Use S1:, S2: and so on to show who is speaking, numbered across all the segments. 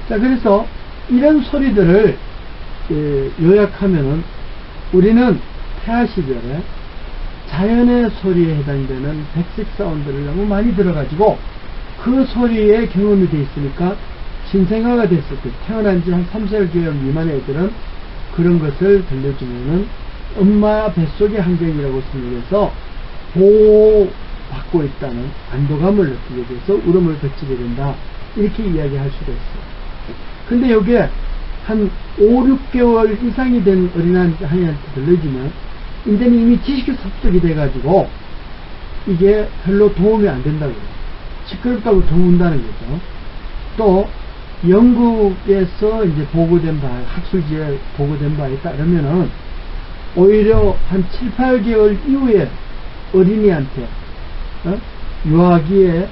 S1: 자, 그래서 이런 소리들을 요약하면은 우리는 태아 시절에 자연의 소리에 해당되는 백색 사운드를 너무 많이 들어가지고 그 소리에 경험이 돼 있으니까 신생아가 됐을 때 태어난 지 한 3, 4개월 미만의 애들은 그런 것을 들려주면은 엄마 뱃속의 환경이라고 생각해서 보호받고 있다는 안도감을 느끼게 돼서 울음을 그치게 된다. 이렇게 이야기할 수가 있어요. 근데 여기에 한 5, 6개월 이상이 된 어린아이한테 들려주면 이제는 이미 지식이 습득이 돼가지고 이게 별로 도움이 안 된다고요. 시끄럽다고 더 운다는 거죠. 또 영국에서 이제 보고된 바, 학술지에 보고된 바에 따르면은 오히려 한 7, 8개월 이후에 어린이한테 유아기에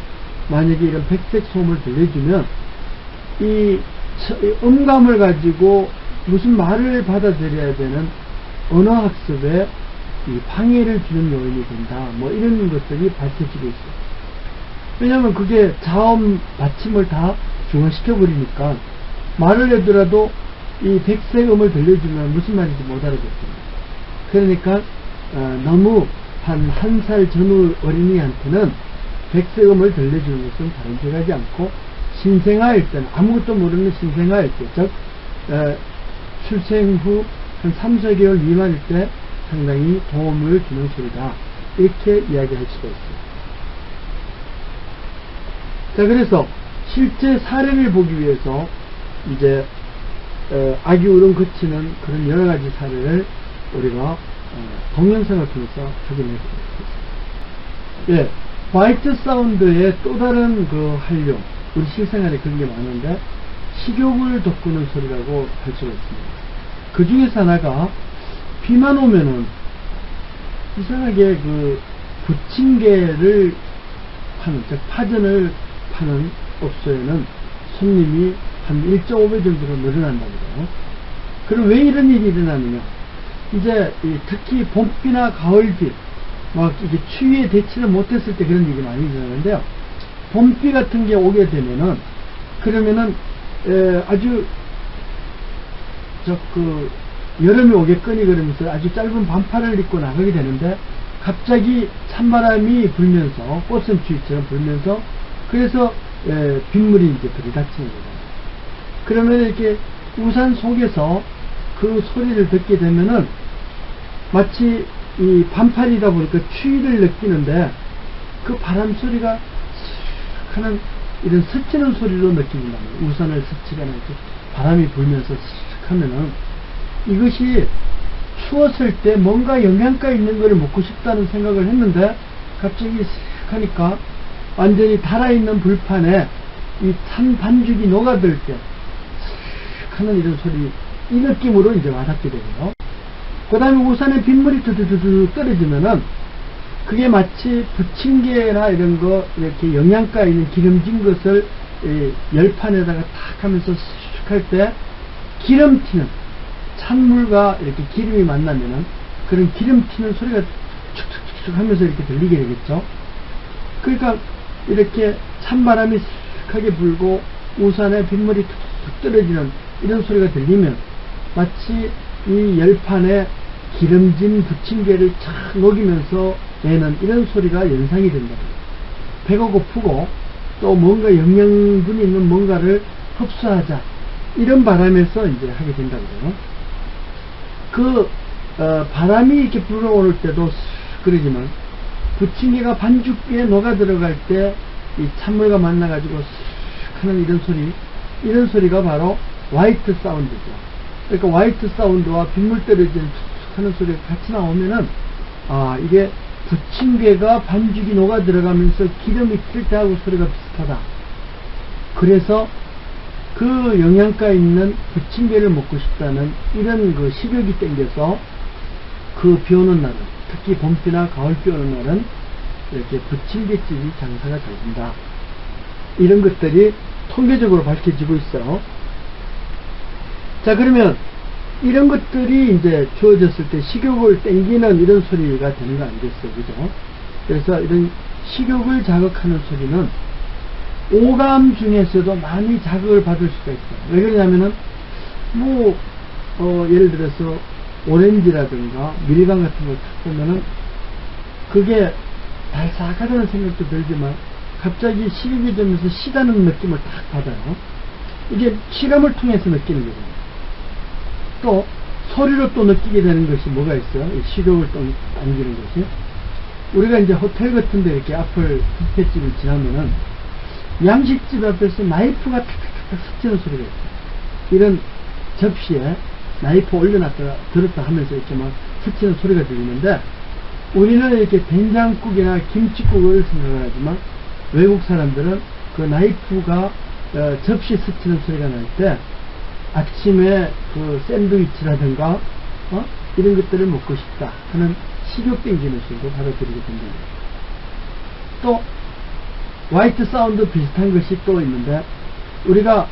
S1: 만약에 이런 백색 소음을 들려주면 이 음감을 가지고 무슨 말을 받아들여야 되는 언어학습에 이 방해를 주는 요인이 된다. 뭐 이런 것들이 밝혀지고 있어요. 왜냐하면 그게 자음 받침을 다 중화시켜 버리니까 말을 하더라도 이 백색음을 들려주면 무슨 말인지 못 알아듣습니다. 그러니까 너무 한 살 전후 어린이한테는 백색음을 들려주는 것은 바람직하지 않고 신생아일 때는 아무것도 모르는 신생아일 때, 즉 출생 후 한 3, 4개월 미만일 때 상당히 도움을 주는 소리다. 이렇게 이야기할 수가 있어요. 자, 그래서 실제 사례를 보기 위해서 이제 아기 울음 그치는 그런 여러 가지 사례를 우리가 동영상을 통해서 확인해 보겠습니다. 예, 화이트 사운드의 또 다른 그 활용, 우리 실생활에 그런 게 많은데 식욕을 돋구는 소리라고 할 수가 있습니다. 그 중에서 하나가 비만 오면은 이상하게 그 부침개를 파는, 즉 파전을 파는 업소에는 손님이 한 1.5배 정도로 늘어난다고 해요. 그럼 왜 이런 일이 일어나느냐? 이제 특히 봄비나 가을비, 막 이게 추위에 대치를 못했을 때 그런 일이 많이 일어나는데요. 봄비 같은 게 오게 되면은 그러면은 아주 여름이 오겠거니 그러면서 아주 짧은 반팔을 입고 나가게 되는데 갑자기 찬바람이 불면서 꽃샘추위처럼 불면서 그래서 빗물이 이제 들이닥치는 거잖아요. 그러면 이렇게 우산 속에서 그 소리를 듣게 되면은 마치 이 반팔이다 보니까 추위를 느끼는데 그 바람 소리가 슥 하는 이런 스치는 소리로 느낀다는 거예요. 우산을 스치거나 이렇게 바람이 불면서 슥 하면은 이것이 추웠을 때 뭔가 영양가 있는 걸 먹고 싶다는 생각을 했는데 갑자기 슥 하니까 완전히 달아있는 불판에 이 찬 반죽이 녹아들 때 슥 하는 이런 소리, 이 느낌으로 이제 와닿게 되고요. 그 다음에 우산에 빗물이 두두두두 떨어지면은 그게 마치 부침개나 이런 거 이렇게 영양가 있는 기름진 것을 열판에다가 탁 하면서 슥 할 때 기름 튀는, 찬물과 이렇게 기름이 만나면은 그런 기름 튀는 소리가 툭툭툭툭 하면서 이렇게 들리게 되겠죠. 그러니까 이렇게 찬바람이 슥하게 불고 우산에 빗물이 툭툭 떨어지는 이런 소리가 들리면 마치 이 열판에 기름진 부침개를 착 녹이면서 내는 이런 소리가 연상이 된다. 배가 고프고 또 뭔가 영양분이 있는 뭔가를 흡수하자, 이런 바람에서 이제 하게 된다고요. 그 바람이 이렇게 불어오를 때도 그러지만 부침개가 반죽 위에 녹아 들어갈 때 이 찬물과 만나 가지고 슥 하는 이런 소리가 바로 화이트 사운드죠. 그러니까 화이트 사운드와 빗물 떨어지는 툭툭 하는 소리가 같이 나오면은 이게 부침개가 반죽이 녹아 들어가면서 기름이 튈 때하고 소리가 비슷하다. 그래서 그 영양가 있는 부침개를 먹고 싶다는 이런 그 식욕이 땡겨서 그 비 오는 날은, 특히 봄비나 가을비 오는 날은 이렇게 부침개집이 장사가 잘 된다. 이런 것들이 통계적으로 밝혀지고 있어요. 자, 그러면 이런 것들이 이제 주어졌을 때 식욕을 땡기는 이런 소리가 되는 거 아니겠어요? 그죠? 그래서 이런 식욕을 자극하는 소리는 오감 중에서도 많이 자극을 받을 수가 있어요. 왜 그러냐면은 예를 들어서 오렌지라든가 밀감 같은 걸 탁 보면은 그게 달싹하다는 생각도 들지만 갑자기 식욕이 되면서 시다는 느낌을 딱 받아요. 이게 시감을 통해서 느끼는 거죠. 또 소리로 또 느끼게 되는 것이 뭐가 있어요? 이 식욕을 또 안기는 것이, 우리가 이제 호텔 같은 데 이렇게 앞을 뷔페집을 지나면은 양식집 앞에서 나이프가 탁탁탁 스치는 소리가 있어요. 이런 접시에 나이프 올려놨다가 들었다 하면서 이렇게 막 스치는 소리가 들리는데, 우리는 이렇게 된장국이나 김치국을 생각을 하지만 외국 사람들은 그 나이프가 접시 스치는 소리가 날 때 아침에 그 샌드위치라든가 이런 것들을 먹고 싶다 하는 식욕 땡기는 소리로 받아들이게 된다. 또 화이트 사운드 비슷한 것이 또 있는데, 우리가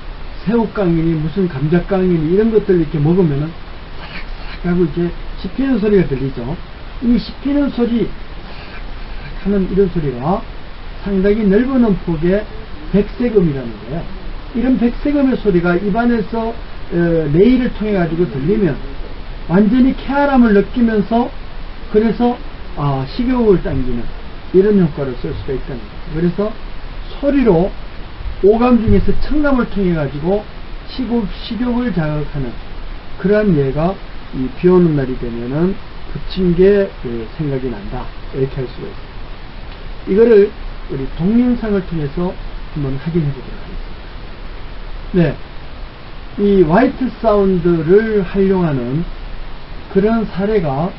S1: 새우깡이니 무슨 감자깡이니 이런 것들 이렇게 먹으면은 사락사락 하고 이제 씹히는 소리가 들리죠. 이 씹히는 소리, 사락사락 하는 이런 소리가 상당히 넓은 폭의 백색음이라는 거예요. 이런 백색음의 소리가 입안에서 내일을 통해 가지고 들리면 완전히 쾌활함을 느끼면서, 그래서 식욕을 당기는 이런 효과를 쓸 수가 있다는 거예요. 그래서 소리로 오감 중에서 청감을 통해 가지고 식욕을 자극하는 그러한 예가 이 비 오는 날이 되면은 부침개 생각이 난다, 이렇게 할 수가 있습니다. 이거를 우리 동영상을 통해서 한번 확인해 보도록 하겠습니다. 네, 이 화이트 사운드를 활용하는 그런 사례가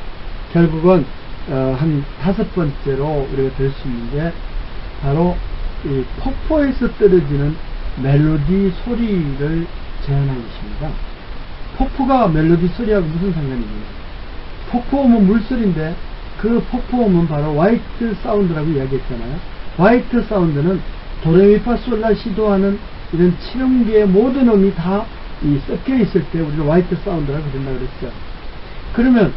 S1: 결국은 한 5번째로 우리가 들 수 있는 게 바로 이 폭포에서 떨어지는 멜로디 소리를 재현한 것입니다. 폭포가 멜로디 소리하고 무슨 상관이 있느냐? 폭포음은 물소리인데 그 폭포음은 바로 화이트 사운드라고 이야기했잖아요. 화이트 사운드는 도레미파솔라시도 하는 이런 7음계의 모든 음이 다 섞여 있을 때 우리가 화이트 사운드라고 부른다고 그랬어요. 그러면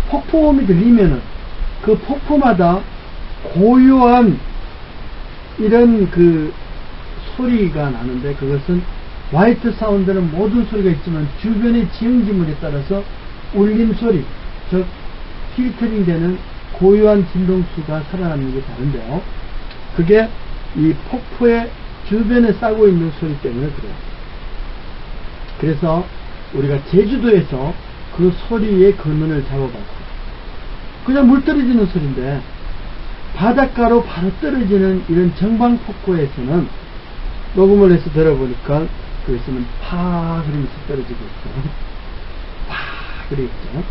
S1: 폭포음이 들리면은 그 폭포마다 고유한 이런 그 소리가 나는데, 그것은 화이트 사운드는 모든 소리가 있지만 주변의 지형지물에 따라서 울림 소리, 즉 필터링 되는 고유한 진동수가 살아나는 게 다른데요. 그게 이 폭포의 주변에 싸고 있는 소리 때문에 그래요. 그래서 우리가 제주도에서 그 소리의 근원을 잡아봤어요. 그냥 물 떨어지는 소리인데 바닷가로 바로 떨어지는 이런 정방폭포에서는 녹음을 해서 들어보니까 그것은 파 그러면서 떨어지고 있어요. 파 그러겠죠.